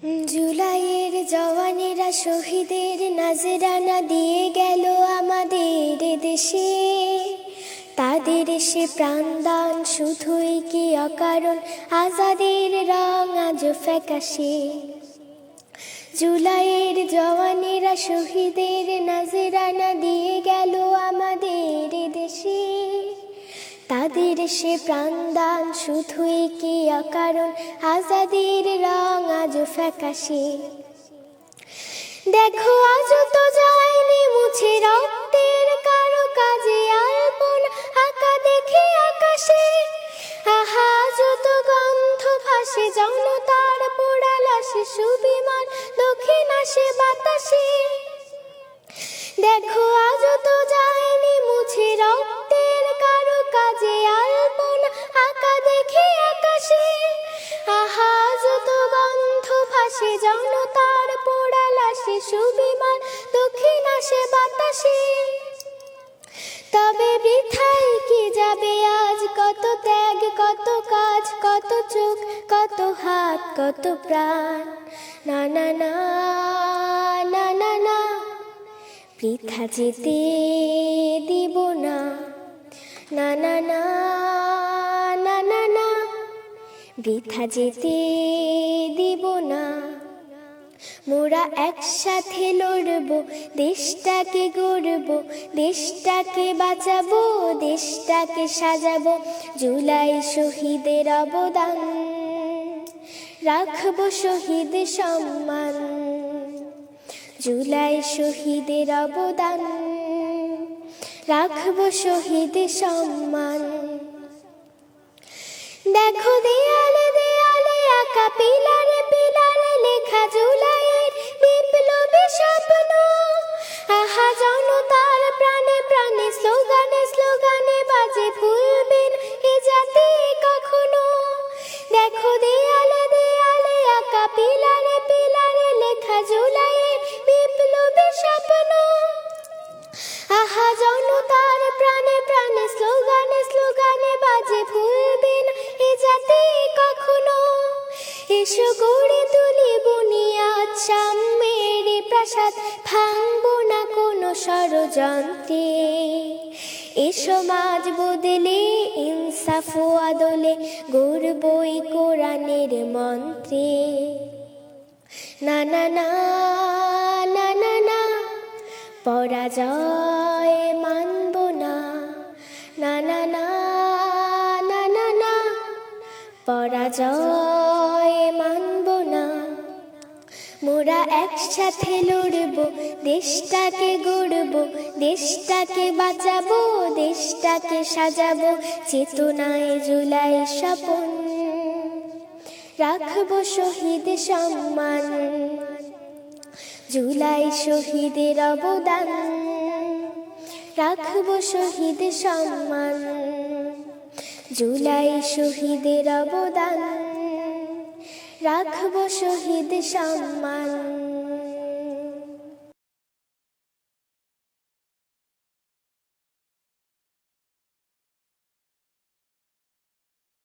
জুলাইয়ের জওয়ানেরা শহীদের নাজরানা দিয়ে গেল আমাদের দেশে। তাদের সে প্রাণদান শুধুই কি অকারণ, আজাদের রং আজ ফ্যাকাশে। জুলাইয়ের জওয়ানেরা শহীদের নাজরানা দিয়ে গেল আমাদের দেশে। তাদের সে প্রাণদান শুধুই কি অকারণ, আজাদের রং আজ ফ্যাকাশে। দেখো আজও তো যায়নি মুছে রক্তের কারো কাজে আলপনা আঁকা দেখে আকাশে। আহা আজও তো গন্ধ ভাসে জনতার পোড়া লাশে, সুবিমান দক্ষিণ আসে বাতাসে। দেখো আজও তো যায়নি মুছে রক্তের কারো কাজে আলপনা আঁকা দেখে আকাশে। আহা আজও তো গন্ধ ভাসে জনতার পোড়া লাশে, সুবিমান দক্ষিণ আসে বাতাসে। তবে বৃথাই কি যাবে আজ কত ত্যাগ, কত কাজ, কত চোখ, কত হাত, কত প্রাণ। না না না না না না, বৃথা যেতে দিব না। না না না না না না, বৃথা যেতে দিব না। মোরা একসাথে লড়বো, দেশটাকে গড়বো, দেশটাকে বাঁচাবো, দেশটাকে সাজাবো। জুলাই শহীদের অবদান রাখবো শহীদ সম্মান। জুলাই শহীদের অবদান রাখবো শহীদ সম্মান। দেখো দেয়ালে দেয়ালে আঁকা, পিলারে পিলারে লেখা জুলাইয়ের বিপ্লবী স্বপ্ন। আহা জনতার প্রাণে প্রাণে স্লোগানে স্লোগানে বাজে, ভুলবেন এ জাতি কখনো। দেখো দেয়ালে দেয়ালে আঁকা, পিলারে পিলারে লেখা জুলাইয়ের বিপ্লবী স্বপ্ন। আহা জনতার প্রাণে প্রাণে স্লোগানে স্লোগানে বাজে, ভুলবেন এ জাতি কখনো। এসো গড়ে তুলি বুনিয়াদ সাম্যের প্রাসাদ, ভাঙবো না কোনো ষড়যন্ত্রে। এ সমাজ বদলে ইনসাফ ও আদলে গড়বই কোরআনের মন্ত্রে। না না না না না না, পরাজয় মানব না। না না না না না না, পরাজয় মানব না। মোরা একসাথে লড়বো, দেশটাকে গড়বো, দেশটাকে বাঁচাবো, দেশটাকে সাজাবো। চেতনায় জুলাই স্বপন রাখবো শহীদ সম্মান। জুলাই শহীদের অবদান রাখবো শহীদ সম্মান। জুলাই শহীদের অবদান রাখবো শহীদ সম্মান।